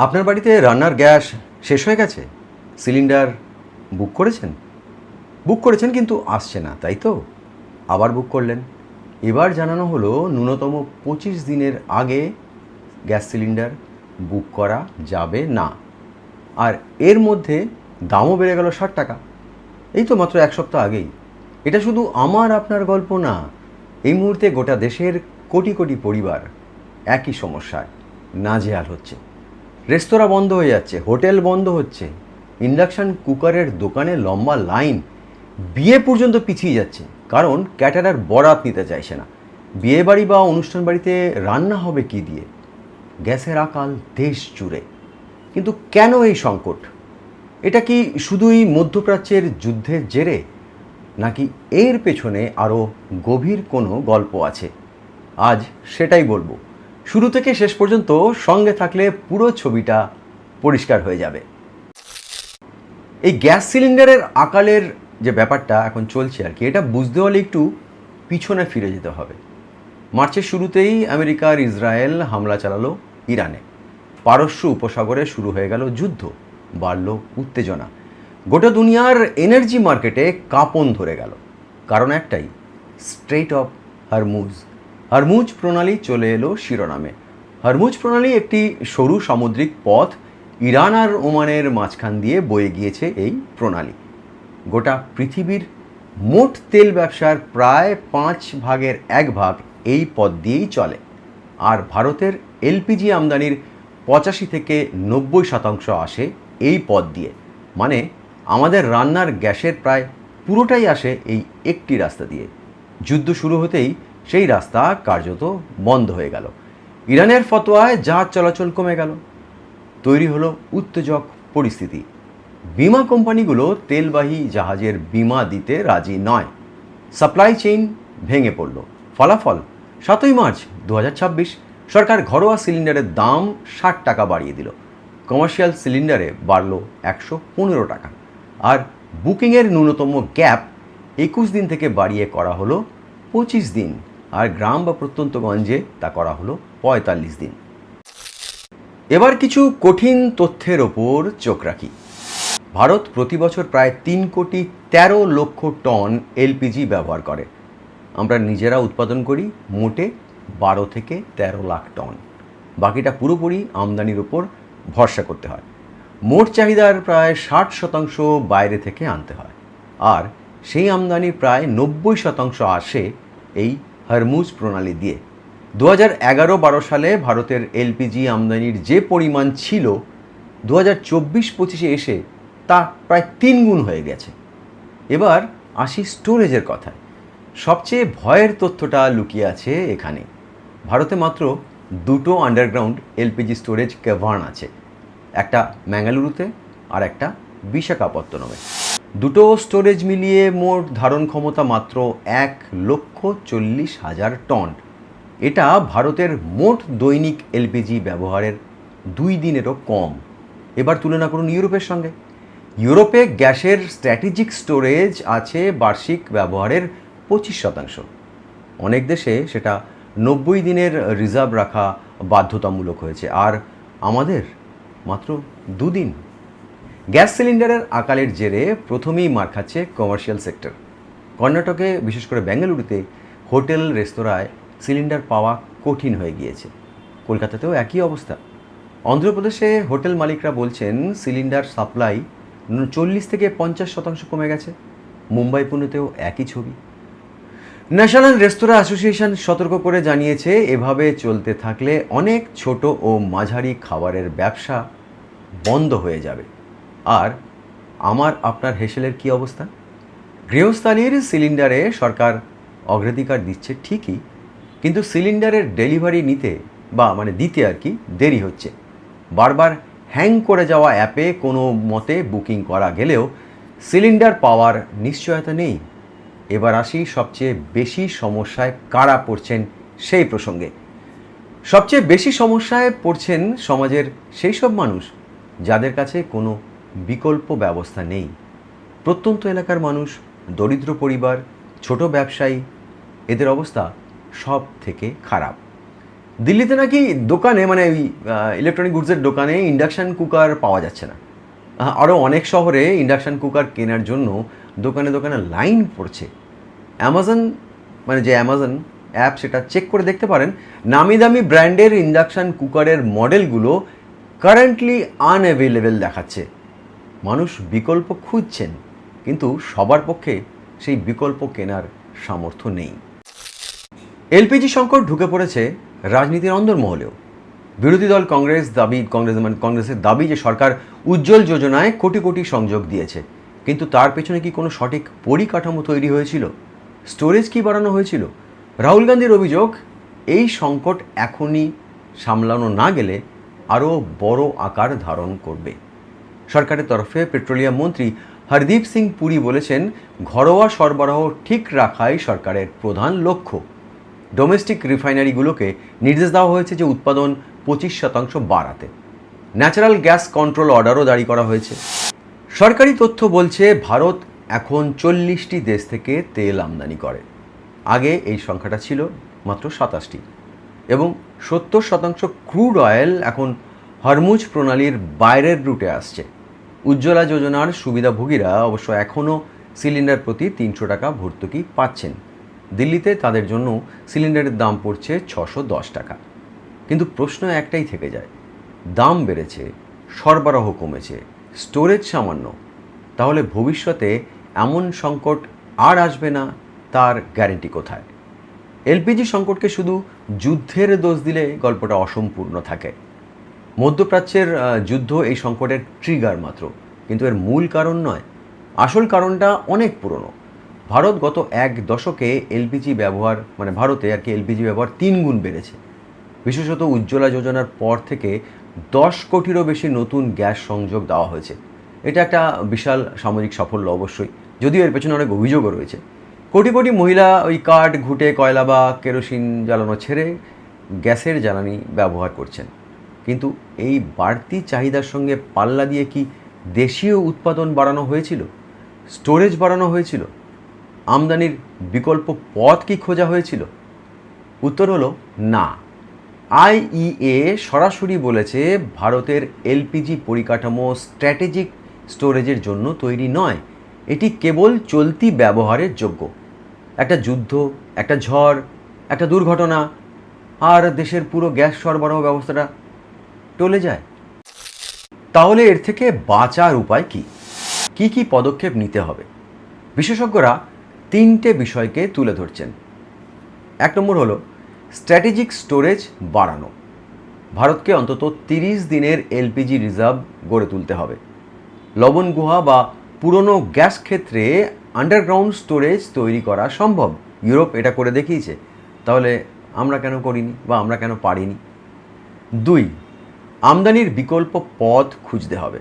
আপনার বাড়িতে রান্নার গ্যাস শেষ হয়ে গেছে? সিলিন্ডার বুক করেছেন? বুক করেছেন কিন্তু আসছে না, তাই তো? আবার বুক করলেন। এবার জানানো হলো ন্যূনতম 25 দিনের আগে গ্যাস সিলিন্ডার বুক করা যাবে না। আর এর মধ্যে দামও বেড়ে গেল 60 টাকা। এই তো মাত্র এক সপ্তাহ আগেই। এটা শুধু আমার আপনার গল্প না, এই মুহূর্তে গোটা দেশের কোটি কোটি পরিবার একই সমস্যায় নাজেহাল হচ্ছে। রেস্তোরাঁ বন্ধ হয়ে যাচ্ছে, হোটেল বন্ধ হচ্ছে, ইন্ডাকশান কুকারের দোকানে লম্বা লাইন, বিয়ে পর্যন্ত পিছিয়ে যাচ্ছে, কারণ ক্যাটারার বরাত নিতে চাইছে না। বিয়ে বাড়ি বা অনুষ্ঠান বাড়িতে রান্না হবে কি দিয়ে? গ্যাসের আকাল দেশ জুড়ে। কিন্তু কেন এই সংকট? এটা কি শুধুই মধ্যপ্রাচ্যের যুদ্ধের জেরে, নাকি এর পেছনে আরও গভীর কোনো গল্প আছে? আজ সেটাই বলবো। শুরু থেকে শেষ পর্যন্ত সঙ্গে থাকলে পুরো ছবিটা পরিষ্কার হয়ে যাবে। এই গ্যাস সিলিন্ডারের আকালের যে ব্যাপারটা এখন চলছে আর কি, এটা বুঝতে হলে একটু পিছনে ফিরে যেতে হবে। মার্চের শুরুতেই আমেরিকা আর ইসরায়েল হামলা চালালো ইরানে। পারস্য উপসাগরে শুরু হয়ে গেল যুদ্ধ, বাড়ল উত্তেজনা। গোটা দুনিয়ার এনার্জি মার্কেটে কাঁপন ধরে গেল। কারণ একটাই, স্ট্রেইট অফ হরমুজ। হরমুজ প্রণালী চলে এলো শিরোনামে। হরমুজ প্রণালী একটি সরু সামুদ্রিক পথ, ইরান আর ওমানের মাঝখান দিয়ে বয়ে গিয়েছে এই প্রণালী। গোটা পৃথিবীর মোট তেল ব্যবসার প্রায় 1/5 এই পথ দিয়েই চলে। আর ভারতের এলপিজি আমদানির 85 থেকে 90% আসে এই পথ দিয়ে। মানে আমাদের রান্নার গ্যাসের প্রায় পুরোটাই আসে এই একটি রাস্তা দিয়ে। যুদ্ধ শুরু হতেই সেই রাস্তা কার্যত বন্ধ হয়ে গেল। ইরানের ফতোয়ায় জাহাজ চলাচল কমে গেল। তৈরি হলো উত্তেজক পরিস্থিতি। বিমা কোম্পানিগুলো তেলবাহী জাহাজের বিমা দিতে রাজি নয়। সাপ্লাই চেইন ভেঙে পড়ল। ফলাফল 7ই মার্চ 2026 সরকার ঘরোয়া সিলিন্ডারের দাম 60 টাকা বাড়িয়ে দিল। কমার্শিয়াল সিলিন্ডারে বাড়ল 115 টাকা। আর বুকিংয়ের ন্যূনতম গ্যাপ 21 দিন থেকে বাড়িয়ে করা হলো 25 দিন। আর গ্রাম বা প্রত্যন্তগঞ্জে তা করা হলো 45 দিন। এবার কিছু কঠিন তথ্যের ওপর চোখ রাখি। ভারত প্রতি বছর প্রায় 3,13,00,000 টন এলপিজি ব্যবহার করে। আমরা নিজেরা উৎপাদন করি মোটে 12 থেকে 13 লাখ টন। বাকিটা পুরোপুরি আমদানির ওপর ভরসা করতে হয়। মোট চাহিদার প্রায় 60% বাইরে থেকে আনতে হয়। আর সেই আমদানির প্রায় 90% আসে এই হরমুজ প্রণালী দিয়ে। 2011-12 সালে ভারতের এলপিজি আমদানির যে পরিমাণ ছিল, 2024-25 এসে তা প্রায় 3 গুণ হয়ে গেছে। এবার আসি স্টোরেজের কথায়। সবচেয়ে ভয়ের তথ্যটা লুকিয়ে আছে এখানে। ভারতে মাত্র 2টো আন্ডারগ্রাউন্ড এলপিজি স্টোরেজ ক্যাভার্ন আছে, একটা ম্যাঙ্গালুরুতে আর একটা বিশাখাপত্তনমে। দুটো স্টোরেজ মিলিয়ে মোট ধারণ ক্ষমতা মাত্র 1,40,000 টন। এটা ভারতের মোট দৈনিক এলপিজি ব্যবহারের 2 দিনেরও কম। এবার তুলনা করুন ইউরোপের সঙ্গে। ইউরোপে গ্যাসের স্ট্র্যাটেজিক স্টোরেজ আছে বার্ষিক ব্যবহারের 25%। অনেক দেশে সেটা 90 দিনের রিজার্ভ রাখা বাধ্যতামূলক হয়েছে। আর আমাদের মাত্র 2 দিন। গ্যাস সিলিন্ডারের আকালের জেরে প্রথমেই মার খাচ্ছে কমার্শিয়াল সেক্টর। কর্ণাটকে, বিশেষ করে বেঙ্গালুরুতে হোটেল রেস্তোরাঁয় সিলিন্ডার পাওয়া কঠিন হয়ে গিয়েছে। কলকাতাতেও একই অবস্থা। অন্ধ্রপ্রদেশে হোটেল মালিকরা বলছেন সিলিন্ডার সাপ্লাই 40 থেকে 50% কমে গেছে। মুম্বাই, পুনেতেও একই ছবি। ন্যাশনাল রেস্তোরাঁ অ্যাসোসিয়েশন সতর্ক করে জানিয়েছে, এভাবে চলতে থাকলে অনেক ছোট ও মাঝারি খাবারের ব্যবসা বন্ধ হয়ে যাবে। আর আমার আপনার হেসেলের কি অবস্থা? গৃহস্থালির সিলিন্ডারে সরকার অগ্রাধিকার দিচ্ছে ঠিকই, কিন্তু সিলিন্ডারের ডেলিভারি নিতে দিতে আর কি দেরি হচ্ছে। বারবার হ্যাং করে যাওয়া অ্যাপে কোনো মতে বুকিং করা গেলেও সিলিন্ডার পাওয়ার নিশ্চয়তা নেই। এবার আসি সবচেয়ে বেশি সমস্যায় কারা পড়ছেন সেই প্রসঙ্গে। সবচেয়ে বেশি সমস্যায় পড়ছেন সমাজের সেই সব মানুষ যাদের কাছে কোনো বিকল্প ব্যবস্থা নেই। প্রত্যন্ত এলাকার মানুষ, দরিদ্র পরিবার, ছোট ব্যবসায়ী, এদের অবস্থা সব থেকে খারাপ। দিল্লিতে নাকি দোকানে মানে ওই ইলেকট্রনিক গুডসের দোকানে ইন্ডাকশান কুকার পাওয়া যাচ্ছে না। আরও অনেক শহরে ইন্ডাকশান কুকার কেনার জন্য দোকানে দোকানে লাইন পড়ছে। অ্যামাজন মানে যে অ্যামাজন অ্যাপ সেটা চেক করে দেখতে পারেন, নামি দামি ব্র্যান্ডের ইন্ডাকশান কুকারের মডেলগুলো কারেন্টলি আনঅ্যাভেলেবেল দেখাচ্ছে। মানুষ বিকল্প খুঁজছেন, কিন্তু সবার পক্ষে সেই বিকল্প কেনার সামর্থ্য নেই। এলপিজি সংকট ঢুকে পড়েছে রাজনীতির অন্দরমহলেও। বিরোধী দল কংগ্রেসের দাবি যে সরকার উজ্জ্বল যোজনায় কোটি কোটি সংযোগ দিয়েছে, কিন্তু তার পেছনে কি কোনো সঠিক পরিকাঠামো তৈরি হয়েছিল? স্টোরেজ কি বাড়ানো হয়েছিল? রাহুল গান্ধীর অভিযোগ, এই সংকট এখনই সামলানো না গেলে আরও বড় আকার ধারণ করবে। সরকারের তরফে পেট্রোলিয়াম মন্ত্রী হরদীপ সিং পুরী বলেছেন, ঘরোয়া সরবরাহ ঠিক রাখাই সরকারের প্রধান লক্ষ্য। ডোমেস্টিক রিফাইনারিগুলোকে নির্দেশ দেওয়া হয়েছে যে উৎপাদন 25% বাড়াতে। ন্যাচারাল গ্যাস কন্ট্রোল অর্ডারও জারি করা হয়েছে। সরকারি তথ্য বলছে ভারত এখন 40টি দেশ থেকে তেল আমদানি করে। আগে এই সংখ্যাটা ছিল মাত্র 27টি, এবং 70% ক্রুড অয়েল এখন হরমুজ প্রণালীর বাইরের রুটে আসছে। উজ্জ্বলা যোজনার সুবিধাভোগীরা অবশ্য এখনও সিলিন্ডার প্রতি 300 টাকা ভর্তুকি পাচ্ছেন। দিল্লিতে তাদের জন্য সিলিন্ডারের দাম পড়ছে 610 টাকা। কিন্তু প্রশ্ন একটাই থেকে যায়, দাম বেড়েছে, সরবরাহ কমেছে, স্টোরেজ সামান্য, তাহলে ভবিষ্যতে এমন সংকট আর আসবে না তার গ্যারেন্টি কোথায়? এলপিজি সংকটকে শুধু যুদ্ধের দোষ দিলে গল্পটা অসম্পূর্ণ থাকে। মধ্যপ্রাচ্যের যুদ্ধ এই সংকটের ট্রিগার মাত্র, কিন্তু এর মূল কারণ নয়। আসল কারণটা অনেক পুরনো। ভারত গত এক দশকে এলপিজি ব্যবহার ভারতে এলপিজি ব্যবহার 3 গুণ বেড়েছে। বিশেষত উজ্জ্বলা যোজনার পর থেকে 10 কোটিরও বেশি নতুন গ্যাস সংযোগ দেওয়া হয়েছে। এটা একটা বিশাল সামাজিক সাফল্য অবশ্যই, যদিও এর পেছনে অনেক অভিযোগও রয়েছে। কোটি কোটি মহিলা ওই কাঠ ঘুঁটে কয়লা বা কেরোসিন জ্বালানো ছেড়ে গ্যাসের জ্বালানি ব্যবহার করছেন। কিন্তু এই বাড়তি চাহিদার সঙ্গে পাল্লা দিয়ে কি দেশীয় উৎপাদন বাড়ানো হয়েছিল? স্টোরেজ বাড়ানো হয়েছিল? আমদানির বিকল্প পথ কি খোঁজা হয়েছিল? উত্তর হলো না। আইইএ সরাসরি বলেছে ভারতের এলপিজি পরিকাঠামো স্ট্র্যাটেজিক স্টোরেজের জন্য তৈরি নয়, এটি কেবল চলতি ব্যবহারের যোগ্য। একটা যুদ্ধ, একটা ঝড়, একটা দুর্ঘটনা, আর দেশের পুরো গ্যাস সরবরাহ ব্যবস্থাটা টলে যায়। তাহলে এর থেকে বাঁচার উপায় কি? কি কি পদক্ষেপ নিতে হবে? বিশেষজ্ঞরা 3টে বিষয়কে তুলে ধরছেন। 1 নম্বর হলো স্ট্র্যাটেজিক স্টোরেজ বাড়ানো। ভারতকে অন্তত 30 দিনের এলপিজি রিজার্ভ গড়ে তুলতে হবে। লবণ গুহা বা পুরনো গ্যাস ক্ষেত্রে আন্ডারগ্রাউন্ড স্টোরেজ তৈরি করা সম্ভব। ইউরোপ এটা করে দেখিয়েছে, তাহলে আমরা কেন করিনি বা আমরা কেন পারিনি? 2, আমদানির বিকল্প পথ খুঁজতে হবে।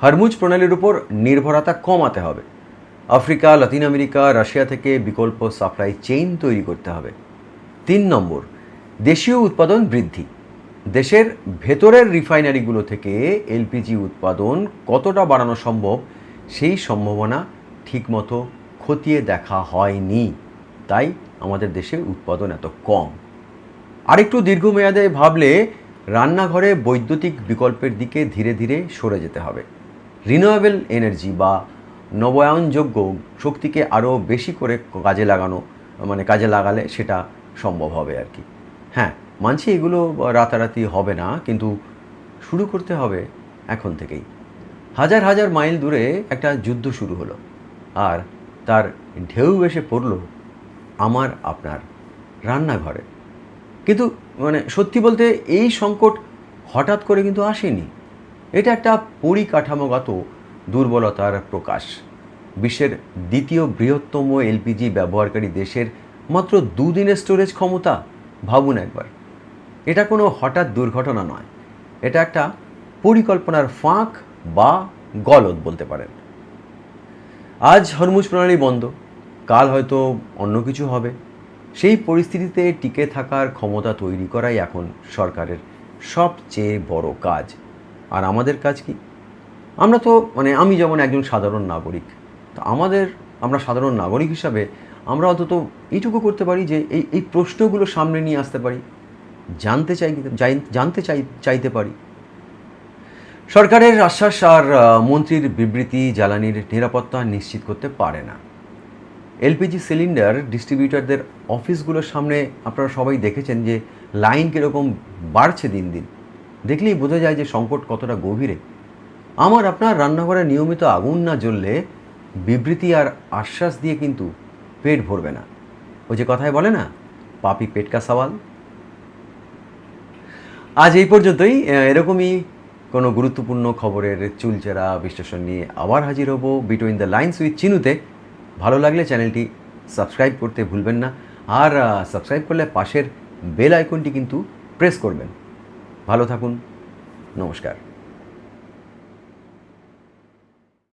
হরমুজ প্রণালীর উপর নির্ভরতা কমাতে হবে। আফ্রিকা, লাতিন আমেরিকা, রাশিয়া থেকে বিকল্প সাপ্লাই চেইন তৈরি করতে হবে। 3 নম্বর, দেশীয় উৎপাদন বৃদ্ধি। দেশের ভেতরের রিফাইনারিগুলো থেকে এলপিজি উৎপাদন কতটা বাড়ানো সম্ভব সেই সম্ভাবনা ঠিকমতো খতিয়ে দেখা হয়নি, তাই আমাদের দেশে উৎপাদন এত কম। আরেকটু দীর্ঘমেয়াদে ভাবলে রান্নাঘরে বৈদ্যুতিক বিকল্পের দিকে ধীরে ধীরে সরে যেতে হবে। রিনিউয়েবল এনার্জি বা নবায়নযোগ্য শক্তিকে আরও বেশি করে কাজে লাগালে সেটা সম্ভব হবে আর কি। হ্যাঁ, মানছি এগুলো রাতারাতি হবে না, কিন্তু শুরু করতে হবে এখন থেকেই। হাজার হাজার মাইল দূরে একটা যুদ্ধ শুরু হলো, আর তার ঢেউ এসে পড়ল আমার আপনার রান্নাঘরে। কিন্তু সত্যি বলতে এই সংকট হঠাৎ করে কিন্তু আসেনি। এটা একটা পরিকাঠামোগত দুর্বলতার প্রকাশ। বিশ্বের 2য় বৃহত্তম এলপিজি ব্যবহারকারী দেশের মাত্র 2 দিনের স্টোরেজ ক্ষমতা, ভাবুন একবার। এটা কোনো হঠাৎ দুর্ঘটনা নয়, এটা একটা পরিকল্পনার ফাঁক বা গলদ বলতে পারেন। আজ হরমুজ প্রণালী বন্ধ, কাল হয়তো অন্য কিছু হবে। সেই পরিস্থিতিতে টিকে থাকার ক্ষমতা তৈরি করাই এখন সরকারের সবচেয়ে বড় কাজ। আর আমাদের কাজ কি? আমরা তো আমি যেমন একজন সাধারণ নাগরিক, তো আমরা সাধারণ নাগরিক হিসাবে আমরা অন্তত এইটুকু করতে পারি যে এই প্রশ্নগুলো সামনে নিয়ে আসতে পারি। চাইতে পারি। সরকারের আশ্বাস আর মন্ত্রীর বিবৃতি জ্বালানির নিরাপত্তা নিশ্চিত করতে পারে না। এলপিজি সিলিন্ডার ডিস্ট্রিবিউটরদের অফিসগুলোর সামনে আপনারা সবাই দেখেছেন যে লাইন কীরকম বাড়ছে দিন দিন। দেখলেই বোঝা যায় যে সংকট কতটা গভীরে। আমার আপনার রান্নাঘরে নিয়মিত আগুন না জ্বললে বিবৃতি আর আশ্বাস দিয়ে কিন্তু পেট ভরবে না। ওই যে কথায় বলে না, পাপি পেট কা সওয়াল। আজ এই পর্যন্তই। এরকমই কোনো গুরুত্বপূর্ণ খবরের চুলচেরা বিশ্লেষণ নিয়ে আবার হাজির হব বিটুইন দ্য লাইনস উইথ চিনুতে। ভালো লাগলে চ্যানেলটি সাবস্ক্রাইব করতে ভুলবেন না, আর সাবস্ক্রাইব করলে পাশের বেল আইকনটি কিন্তু প্রেস করবেন। ভালো থাকুন, নমস্কার।